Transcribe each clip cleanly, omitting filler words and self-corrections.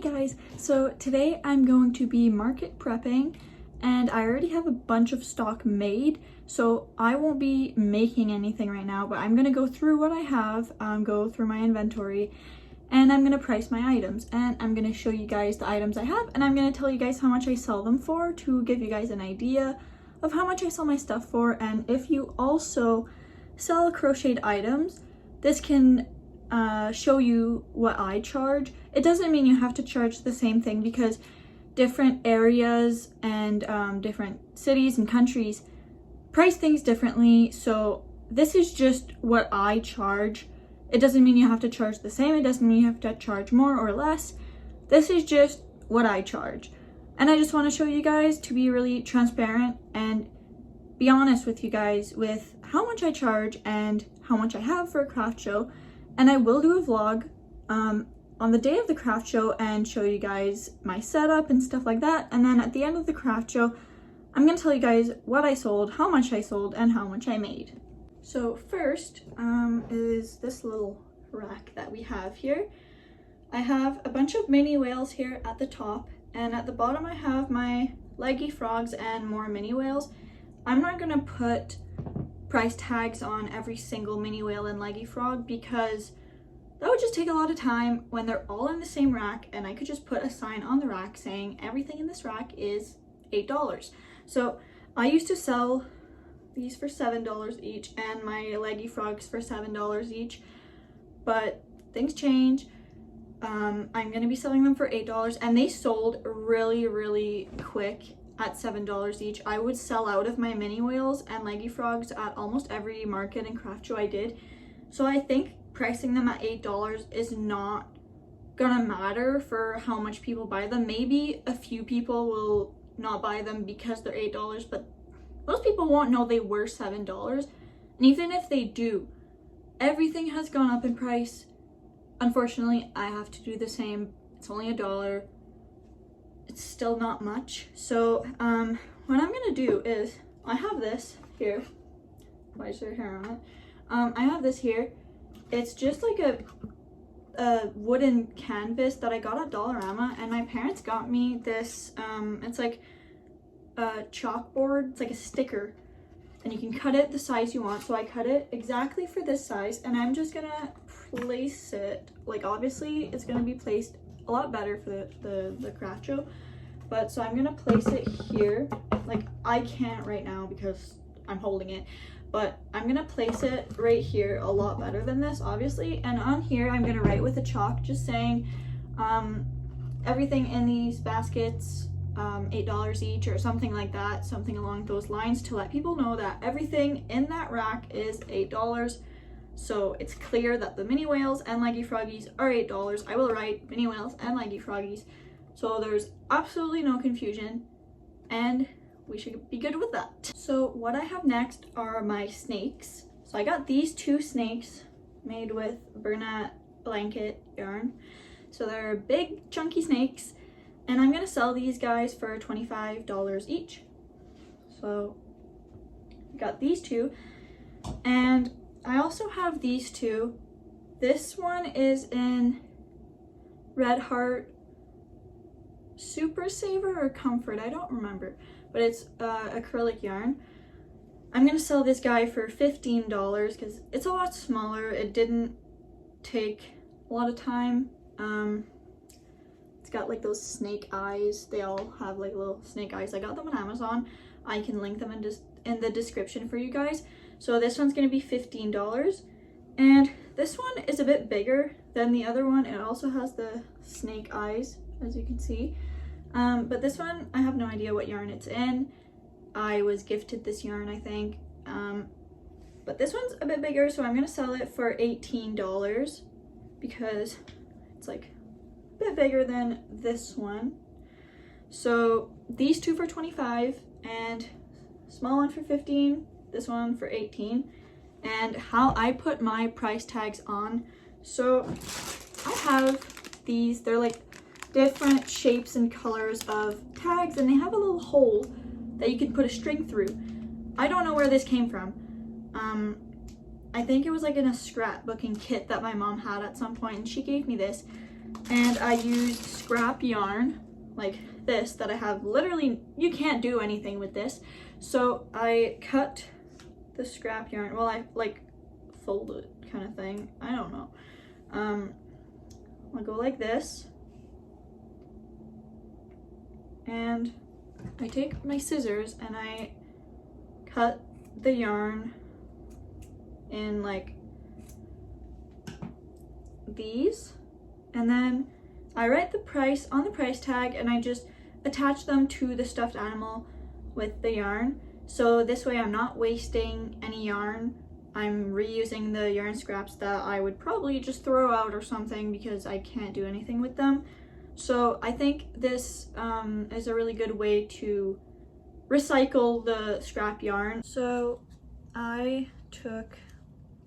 guys, so today I'm going to be market prepping and I already have a bunch of stock made, so I won't be making anything right now, but I'm going to go through what I have, go through my inventory, and I'm going to price my items, and I'm going to show you guys the items I have, and I'm going to tell you guys how much I sell them for to give you guys an idea of how much I sell my stuff for. And if you also sell crocheted items, this can show you what I charge. It doesn't mean you have to charge the same thing because different areas and different cities and countries price things differently. So this is just what I charge. It doesn't mean you have to charge the same. It doesn't mean you have to charge more or less. This is just what I charge. And I just want to show you guys to be really transparent and be honest with you guys with how much I charge and how much I have for a craft show. And I will do a vlog on the day of the craft show and show you guys my setup and stuff like that. And then at the end of the craft show, I'm going to tell you guys what I sold, how much I sold, and how much I made. So first is this little rack that we have here. I have a bunch of mini whales here at the top, and at the bottom I have my leggy frogs and more mini whales. I'm not going to put price tags on every single mini whale and leggy frog because that would just take a lot of time when they're all in the same rack, and I could just put a sign on the rack saying everything in this rack is $8. So I used to sell these for $7 each and my leggy frogs for $7 each, but things change. I'm going to be selling them for $8, and they sold really quick at $7 each. I would sell out of my mini whales and leggy frogs at almost every market and craft show I did. So I think pricing them at $8 is not gonna matter for how much people buy them. Maybe a few people will not buy them because they're $8, but most people won't know they were $7. And even if they do, everything has gone up in price. Unfortunately, I have to do the same. It's only $1. It's still not much. So what I'm gonna do is, I have this here. Why is there hair on it? I have this here. It's just like a wooden canvas that I got at Dollarama, and my parents got me this. It's like a chalkboard. It's like a sticker, and you can cut it the size you want. So I cut it exactly for this size, and I'm just gonna place it, like, obviously it's gonna be placed a lot better for the craft show, but so I'm gonna place it here. Like, I can't right now because I'm holding it, but I'm gonna place it right here a lot better than this, obviously. And on here I'm gonna write with a chalk just saying everything in these baskets $8 each, or something like that, something along those lines, to let people know that everything in that rack is $8. So it's clear that the mini whales and leggy froggies are $8. I will write mini whales and leggy froggies, so there's absolutely no confusion, and we should be good with that. So what I have next are my snakes. So I got these two snakes made with Bernat blanket yarn. So they're big chunky snakes, and I'm gonna sell these guys for $25 each. So I got these two, and I also have these two. This one is in Red Heart Super Saver or Comfort, I don't remember, but it's acrylic yarn. I'm gonna sell this guy for $15 because it's a lot smaller. It didn't take a lot of time. It's got like those snake eyes. They all have like little snake eyes. I got them on Amazon. I can link them in the description for you guys. So this one's gonna be $15, and this one is a bit bigger than the other one. It also has the snake eyes, as you can see. But this one, I have no idea what yarn it's in. I was gifted this yarn, I think. But this one's a bit bigger, so I'm gonna sell it for $18 because it's like a bit bigger than this one. So these two for $25, and small one for $15, this one for $18. And how I put my price tags on, so I have these, they're like different shapes and colors of tags, and they have a little hole that you can put a string through. I don't know where this came from. I think it was like in a scrapbooking kit that my mom had at some point, and she gave me this. And I used scrap yarn like this that I have. Literally, you can't do anything with this. So I cut the scrap yarn. Well, I like fold it kind of thing. I don't know. I'll go like this. And I take my scissors and I cut the yarn in like these, and then I write the price on the price tag and I just attach them to the stuffed animal with the yarn. So this way I'm not wasting any yarn. I'm reusing the yarn scraps that I would probably just throw out or something because I can't do anything with them. So I think this is a really good way to recycle the scrap yarn. So I took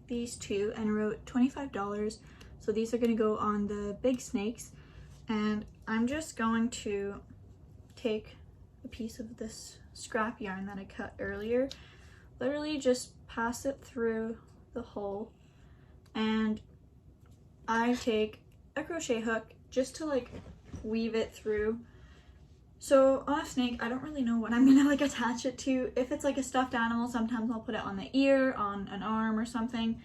these two and wrote $25. So these are going to go on the big snakes, and I'm just going to take a piece of this scrap yarn that I cut earlier, literally just pass it through the hole, and I take a crochet hook just to like weave it through. So on a snake, I don't really know what I'm gonna like attach it to. If it's like a stuffed animal, sometimes I'll put it on the ear, on an arm or something,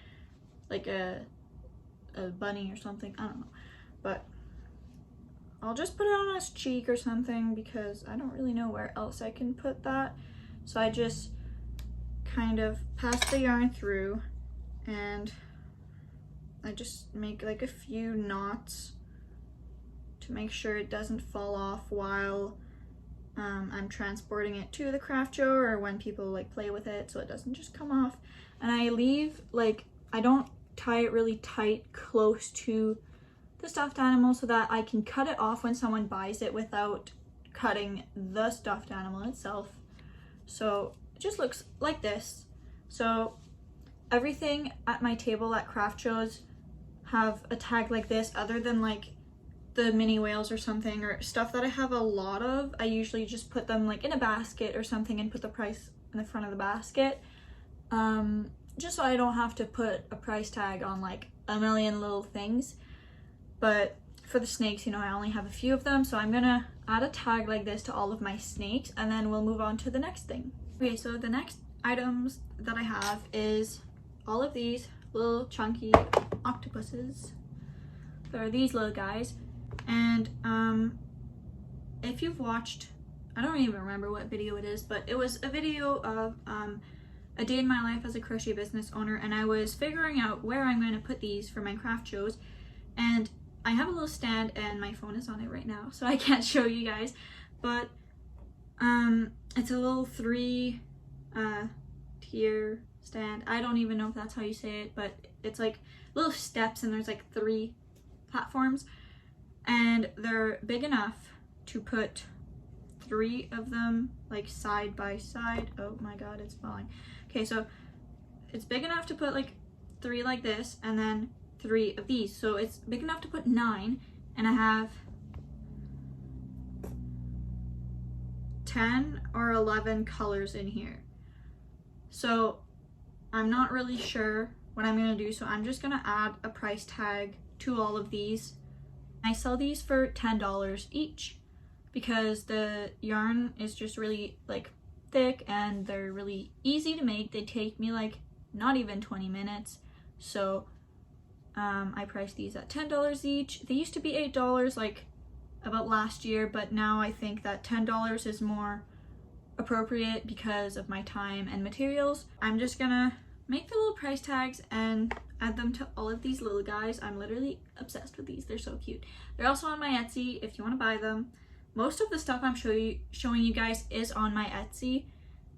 like a bunny or something, I don't know. But I'll just put it on his cheek or something because I don't really know where else I can put that. So I just kind of pass the yarn through and I just make like a few knots to make sure it doesn't fall off while I'm transporting it to the craft show or when people like play with it, so it doesn't just come off. And I leave, like, I don't tie it really tight close to the stuffed animal so that I can cut it off when someone buys it without cutting the stuffed animal itself. So it just looks like this. So everything at my table at craft shows have a tag like this, other than like the mini whales or something, or stuff that I have a lot of. I usually just put them like in a basket or something and put the price in the front of the basket, just so I don't have to put a price tag on like a million little things. But for the snakes, you know, I only have a few of them, so I'm gonna add a tag like this to all of my snakes, and then we'll move on to the next thing. Okay, so the next items that I have is all of these little chunky octopuses. There are these little guys, and if you've watched, I don't even remember what video it is, but it was a video of a day in my life as a crochet business owner, and I was figuring out where I'm going to put these for my craft shows. And I have a little stand and my phone is on it right now, so I can't show you guys, but it's a little 3-tier stand. I don't even know if that's how you say it, but it's like little steps and there's like 3 platforms, and they're big enough to put 3 of them like side by side. Oh my god, it's falling. Okay, so it's big enough to put like 3 like this, and then 3 of these, so it's big enough to put 9, and I have 10 or 11 colors in here. So I'm not really sure what I'm gonna do, so I'm just gonna add a price tag to all of these. I sell these for $10 each because the yarn is just really like thick and they're really easy to make. They take me like not even 20 minutes, so I priced these at $10 each. They used to be $8 like about last year, but now I think that $10 is more appropriate because of my time and materials. I'm just gonna make the little price tags and add them to all of these little guys. I'm literally obsessed with these. They're so cute. They're also on my Etsy if you want to buy them. Most of the stuff I'm showing you guys is on my Etsy,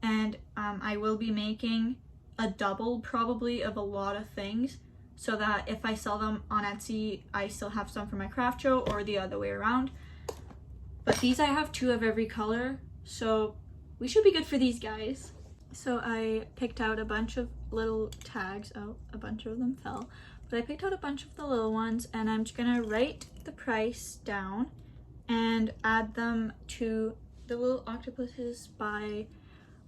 and I will be making a double probably of a lot of things, so that if I sell them on Etsy, I still have some for my craft show, or the other way around. But these I have 2 of every color, so we should be good for these guys. So I picked out a bunch of little tags. Oh, a bunch of them fell. But I picked out a bunch of the little ones, and I'm just gonna write the price down and add them to the little octopuses by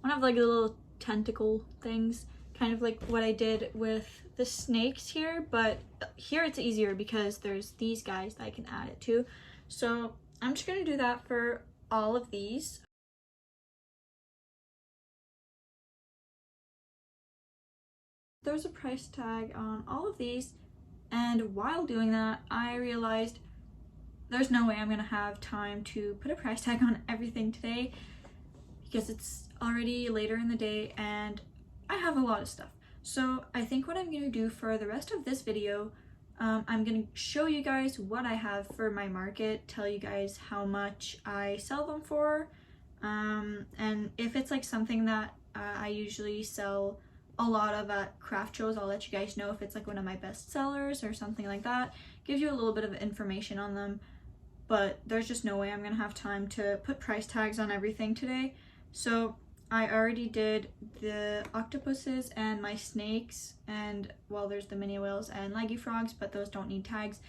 one of like the little tentacle things. kind of like what I did with the snakes here, but here it's easier because there's these guys that I can add it to. So I'm just gonna do that for all of these. There's a price tag on all of these, and while doing that, I realized there's no way I'm gonna have time to put a price tag on everything today because it's already later in the day and I have a lot of stuff. So I think what I'm gonna do for the rest of this video, I'm gonna show you guys what I have for my market, tell you guys how much I sell them for, and if it's like something that I usually sell a lot of at craft shows, I'll let you guys know if it's like one of my best sellers or something like that. Gives you a little bit of information on them, but there's just no way I'm gonna have time to put price tags on everything today. So I already did the octopuses and my snakes, and well, there's the mini whales and leggy frogs, but those don't need tags.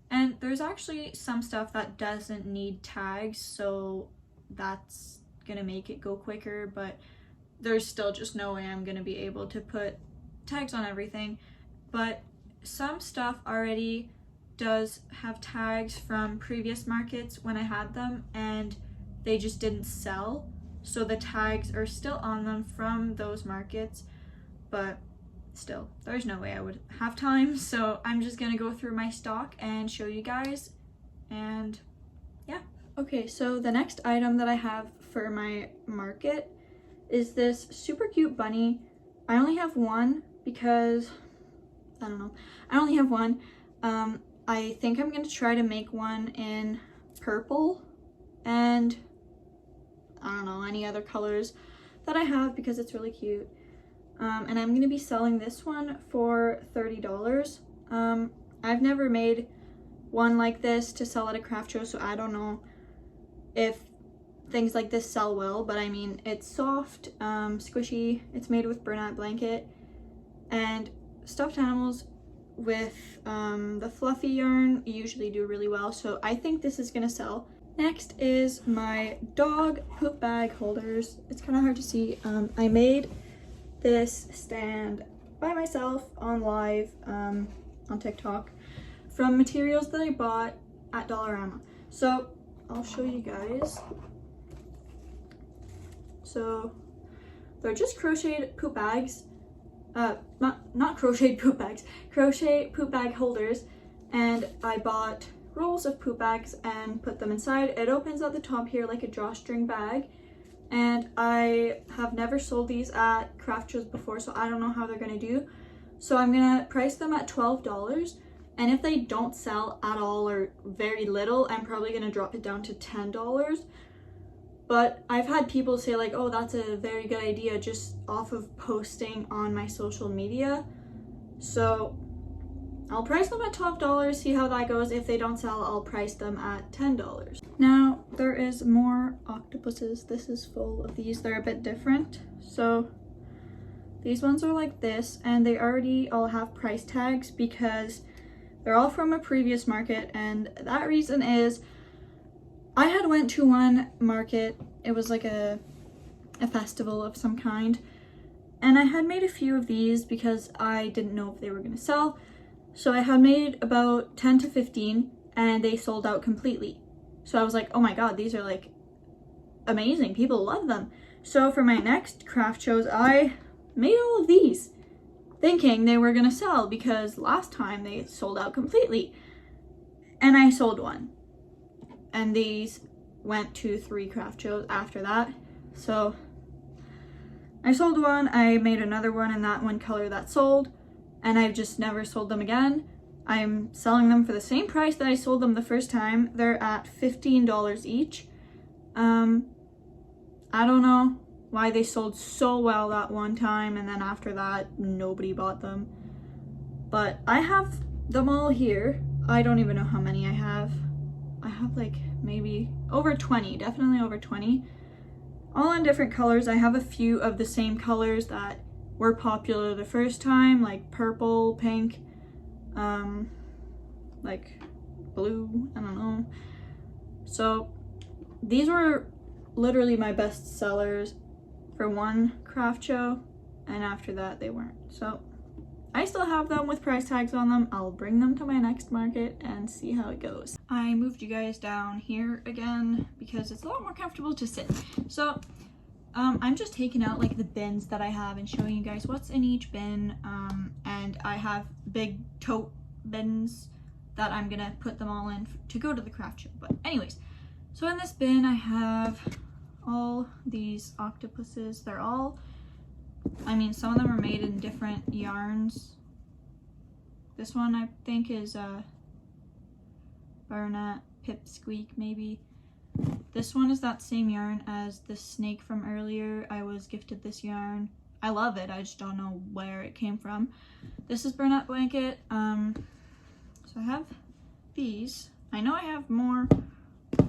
And there's actually some stuff that doesn't need tags, so that's gonna make it go quicker, but there's still just no way I'm gonna be able to put tags on everything. But some stuff already does have tags from previous markets when I had them and they just didn't sell. So the tags are still on them from those markets, but still, there's no way I would have time. So I'm just gonna go through my stock and show you guys, and yeah. Okay, so the next item that I have for my market is this super cute bunny. I only have one because, I don't know, I only have one. I think I'm gonna try to make one in purple and I don't know, any other colors that I have because it's really cute. And I'm gonna be selling this one for $30. I've never made one like this to sell at a craft show, so I don't know if things like this sell well, but I mean, it's soft, squishy, it's made with burlap blanket, and stuffed animals with the fluffy yarn usually do really well, so I think this is gonna sell. Next is my dog poop bag holders. It's kind of hard to see. I made this stand by myself on live on TikTok from materials that I bought at Dollarama. So I'll show you guys. So they're just crocheted poop bags, not crocheted poop bags, crochet poop bag holders, and I bought rolls of poop bags and put them inside. It opens at the top here like a drawstring bag, and I have never sold these at craft shows before, so I don't know how they're gonna do. So I'm gonna price them at $12, and if they don't sell at all or very little, I'm probably gonna drop it down to $10. But I've had people say like, oh, that's a very good idea, just off of posting on my social media. So I'll price them at $12, see how that goes. If they don't sell, I'll price them at $10. Now there is more octopuses. This is full of these. They're a bit different. So these ones are like this, and they already all have price tags because they're all from a previous market, and that reason is I had went to one market. It was like a festival of some kind, and I had made a few of these because I didn't know if they were gonna sell. So I had made about 10 to 15 and they sold out completely. So I was like, oh my god, these are like amazing, people love them. So for my next craft shows, I made all of these thinking they were gonna sell because last time they sold out completely. And I sold one. And these went to 3 craft shows after that. So I sold one, I made another one in that one color that sold, and I've just never sold them again. I'm selling them for the same price that I sold them the first time. They're at $15 each. I don't know why they sold so well that one time and then after that nobody bought them. But I have them all here. I don't even know how many I have. I have like maybe over 20, definitely over 20. All in different colors. I have a few of the same colors that were popular the first time, like purple, pink, like blue, I don't know. So these were literally my best sellers for one craft show, and after that they weren't. So I still have them with price tags on them. I'll bring them to my next market and see how it goes. I moved you guys down here again because it's a lot more comfortable to sit. So I'm just taking out like the bins that I have and showing you guys what's in each bin. And I have big tote bins that I'm gonna put them all in to go to the craft show. But anyways, so in this bin I have all these octopuses. They're all, I mean, some of them are made in different yarns. This one I think is Barnett Pipsqueak maybe. This one is that same yarn as the snake from earlier. I was gifted this yarn. I love it, I just don't know where it came from. This is Bernat Blanket. So I have these. I know I have more.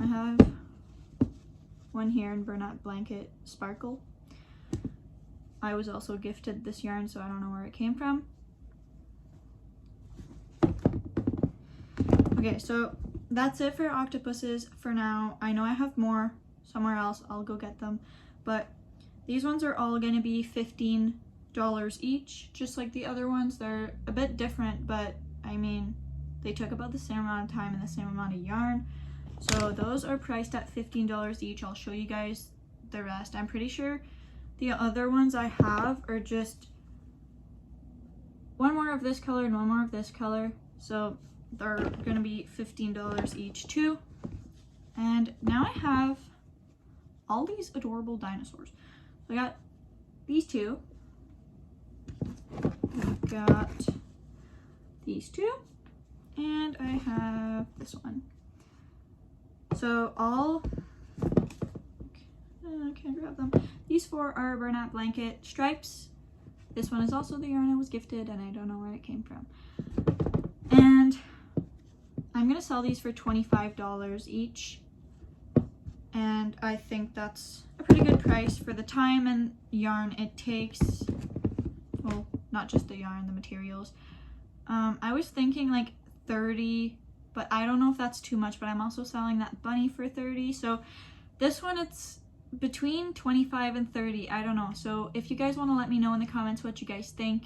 I have one here in Bernat Blanket Sparkle. I was also gifted this yarn, so I don't know where it came from. Okay, so that's it for octopuses for now. I know I have more somewhere else. I'll go get them. But these ones are all going to be $15 each, just like the other ones. They're a bit different, but I mean, they took about the same amount of time and the same amount of yarn. So those are priced at $15 each. I'll show you guys the rest. I'm pretty sure the other ones I have are just one more of this color and one more of this color. So they're gonna be $15 each too. And now I have all these adorable dinosaurs. So I got these two. I've got these two. And I have this one. So all, I can't grab them. These four are Bernat Blanket stripes. This one is also the yarn I was gifted and I don't know where it came from. And I'm gonna sell these for $25 each. And I think that's a pretty good price for the time and yarn it takes. Well, not just the yarn, the materials. I was thinking like 30, but I don't know if that's too much, but I'm also selling that bunny for 30. So this one, it's between 25 and 30. I don't know. So if you guys want to let me know in the comments what you guys think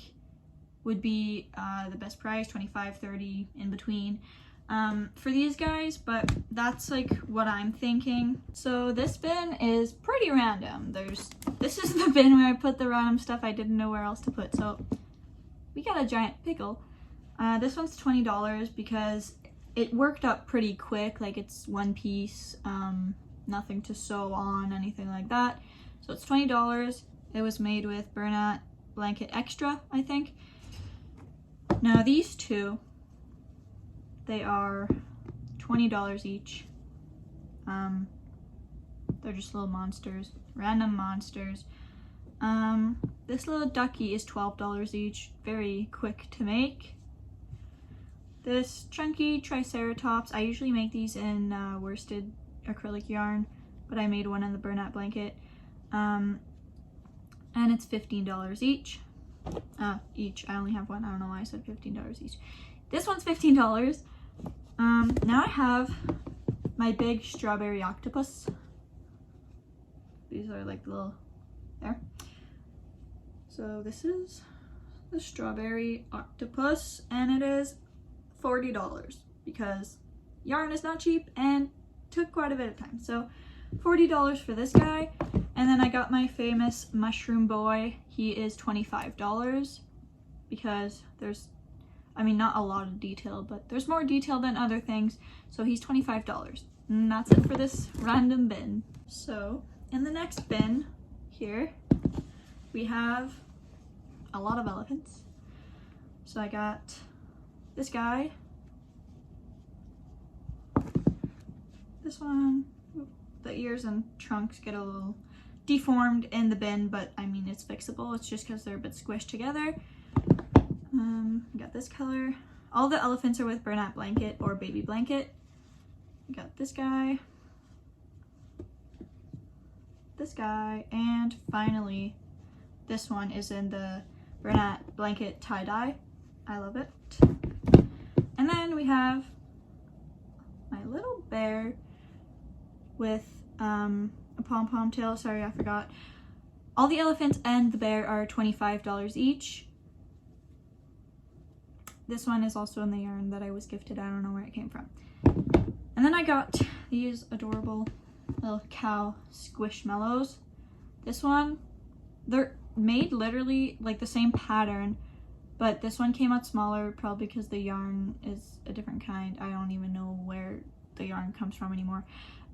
would be the best price, 25, 30, in between for these guys, but that's like what I'm thinking. So this bin is pretty random. This is the bin where I put the random stuff I didn't know where else to put. So we got a giant pickle. This one's $20 because it worked up pretty quick, like it's one piece, nothing to sew on, anything like that. So it's $20. It was made with Bernat Blanket Extra, I think. Now these two, they are $20 each. They're just little monsters, random monsters. This little ducky is $12 each, very quick to make. This chunky Triceratops, I usually make these in worsted acrylic yarn, but I made one in the Bernat Blanket. And it's $15 each. Each, I only have one, I don't know why I said $15 each. This one's $15. Now I have my big strawberry octopus. These are like little, there. So this is the strawberry octopus, and it is $40 because yarn is not cheap and took quite a bit of time. So $40 for this guy. And then I got my famous mushroom boy. He is $25 because there's, I mean, not a lot of detail, but there's more detail than other things. So he's $25. And that's it for this random bin. So in the next bin here, we have a lot of elephants. So I got this guy, this one. The ears and trunks get a little deformed in the bin, but I mean, it's fixable. It's just because they're a bit squished together. Got this color. All the elephants are with Bernat Blanket or Baby Blanket. Got this guy, and finally this one is in the Bernat Blanket tie-dye. I love it. And then we have my little bear with a pom-pom tail. Sorry, I forgot. all the elephants and the bear are $25 each. This one is also in the yarn that I was gifted. I don't know where it came from. And then I got these adorable little cow squishmallows. This one, they're made literally like the same pattern, but this one came out smaller, probably because the yarn is a different kind. I don't even know where the yarn comes from anymore.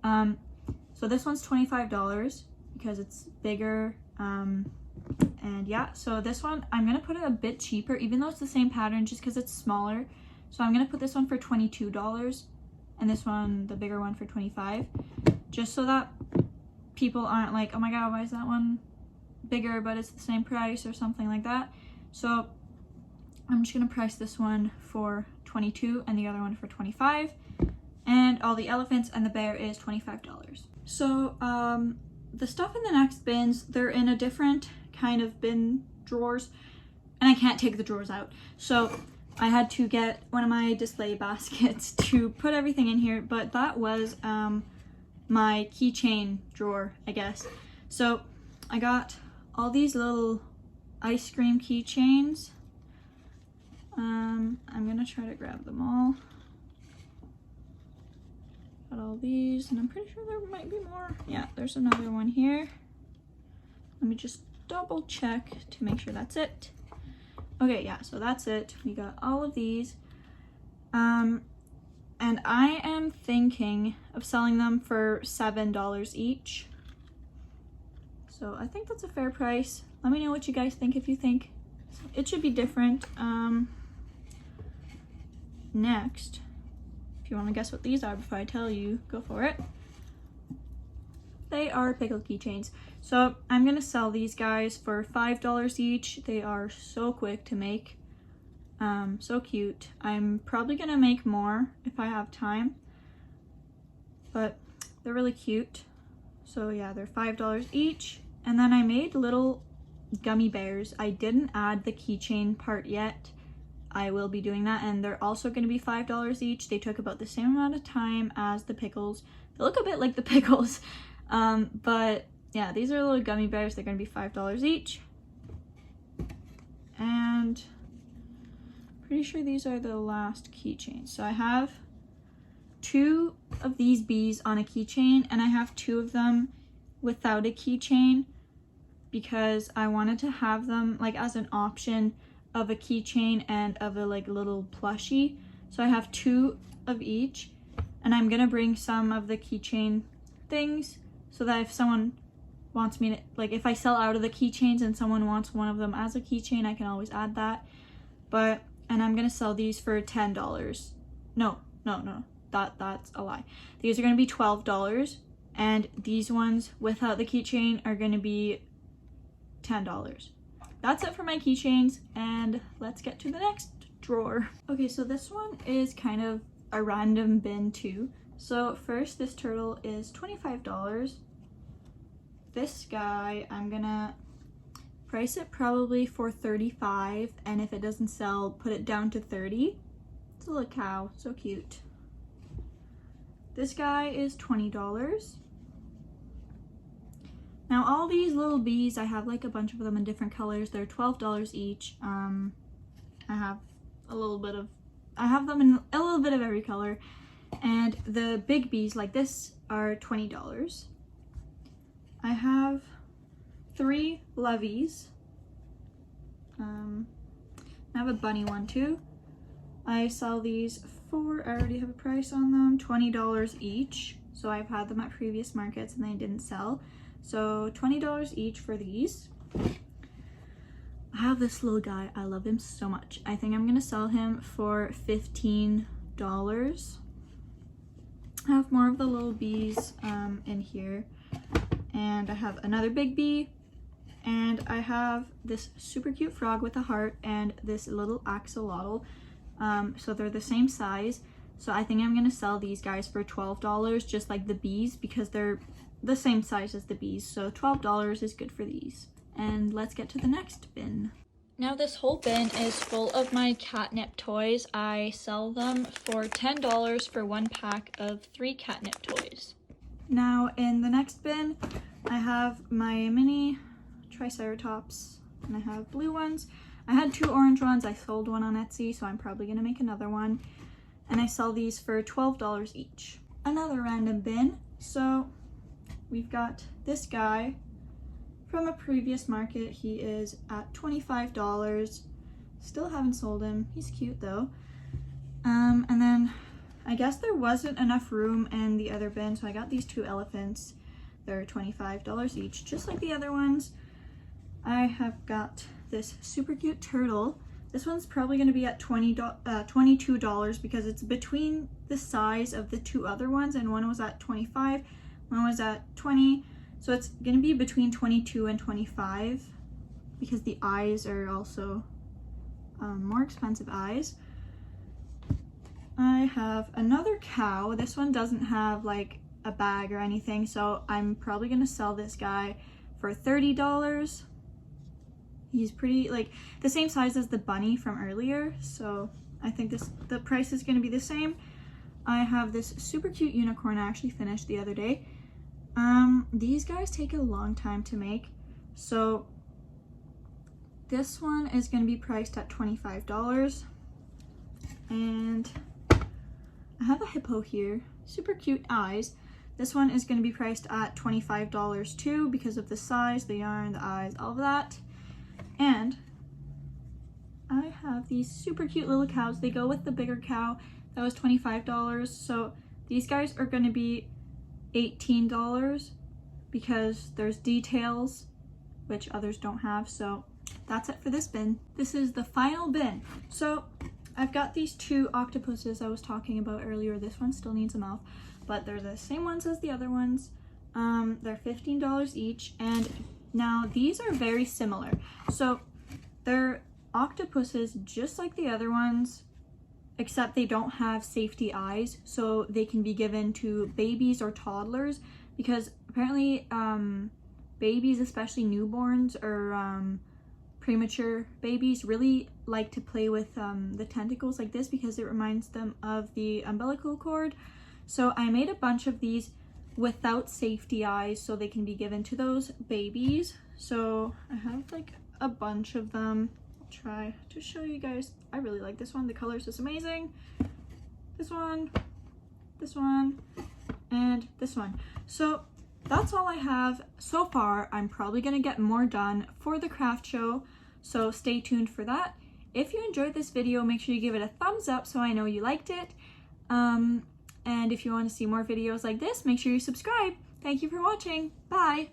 So this one's $25 because it's bigger. And yeah, so this one, I'm gonna put it a bit cheaper, even though it's the same pattern, just because it's smaller. So I'm gonna put this one for $22 and this one, the bigger one, for $25, just so that people aren't like, oh my god, why is that one bigger but it's the same price or something like that. So I'm just gonna price this one for $22 and the other one for $25, and all the elephants and the bear is $25. So the stuff in the next bins, they're in a different kind of bin drawers, and I can't take the drawers out, so I had to get one of my display baskets to put everything in here, but that was my keychain drawer, I guess. So I got all these little ice cream keychains. I'm gonna try to grab them all. Got all these, and I'm pretty sure there might be more. Yeah, there's another one here. Let me just double check to make sure that's it. Okay, yeah, so that's it. We got all of these. And I am thinking of selling them for $7 each. So I think that's a fair price. Let me know what you guys think, if you think it should be different. Next, if you want to guess what these are before I tell you, go for it. They are pickle keychains. So I'm gonna sell these guys for $5 each. They are so quick to make, so cute. I'm probably gonna make more if I have time, but they're really cute. So yeah, they're $5 each. And then I made little gummy bears. I didn't add the keychain part yet. I will be doing that, and they're also going to be $5 each. They took about the same amount of time as the pickles. They look a bit like the pickles, but yeah, these are little gummy bears. They're going to be $5 each, and pretty sure these are the last keychains. So I have 2 of these bees on a keychain, and I have 2 of them without a keychain because I wanted to have them like as an option of a keychain and of a like little plushie. So I have 2 of each, and I'm gonna bring some of the keychain things so that if someone wants me to, like if I sell out of the keychains and someone wants one of them as a keychain, I can always add that. But, and I'm gonna sell these for $10. No, that's a lie. These are gonna be $12, and these ones without the keychain are gonna be $10. That's it for my keychains, and let's get to the next drawer. Okay, so this one is kind of a random bin too. So first, this turtle is $25. This guy, I'm gonna price it probably for $35, and if it doesn't sell, put it down to $30. It's a little cow, so cute. This guy is $20. Now all these little bees, I have like a bunch of them in different colors. They're $12 each. I have them in a little bit of every color. And the big bees like this are $20. I have 3 loveys. I have a bunny one too. I sell these for, I already have a price on them, $20 each. So I've had them at previous markets and they didn't sell. So $20 each for these. I have this little guy. I love him so much. I think I'm gonna sell him for $15. I have more of the little bees in here. And I have another big bee. And I have this super cute frog with a heart and this little axolotl. So they're the same size. So I think I'm gonna sell these guys for $12, just like the bees, because they're the same size as the bees. So $12 is good for these. And let's get to the next bin. Now this whole bin is full of my catnip toys. I sell them for $10 for 1 pack of 3 catnip toys. Now in the next bin, I have my mini triceratops, and I have blue ones. I had 2 orange ones. I sold one on Etsy, so I'm probably gonna make another one. And I sell these for $12 each. Another random bin. So we've got this guy from a previous market. He is at $25. Still haven't sold him. He's cute though. And then I guess there wasn't enough room in the other bin, so I got these 2 elephants. They're $25 each, just like the other ones. I have got this super cute turtle. This one's probably going to be at $22 because it's between the size of the 2 other ones, and one was at 25, one was at 20. So it's going to be between 22 and 25 because the eyes are also more expensive eyes. I have another cow. This one doesn't have like a bag or anything, so I'm probably going to sell this guy for $30. He's pretty, like the same size as the bunny from earlier, so I think the price is going to be the same. I have this super cute unicorn I actually finished the other day. These guys take a long time to make, so this one is going to be priced at $25. And I have a hippo here, super cute eyes. This one is going to be priced at $25 too because of the size, the yarn, the eyes, all of that. And I have these super cute little cows. They go with the bigger cow. That was $25. So these guys are going to be $18 because there's details, which others don't have. So that's it for this bin. This is the final bin. So I've got these 2 octopuses I was talking about earlier. This one still needs a mouth, but they're the same ones as the other ones. They're $15 each, and now these are very similar. So they're octopuses just like the other ones, except they don't have safety eyes, so they can be given to babies or toddlers, because apparently babies, especially newborns or premature babies, really like to play with the tentacles like this because it reminds them of the umbilical cord. So I made a bunch of these without safety eyes so they can be given to those babies. So I have like a bunch of them. I'll try to show you guys. I really like this one. The color is just amazing. This one, and this one. So that's all I have so far. I'm probably gonna get more done for the craft show, so stay tuned for that. If you enjoyed this video, make sure you give it a thumbs up so I know you liked it. And if you want to see more videos like this, make sure you subscribe. Thank you for watching. Bye!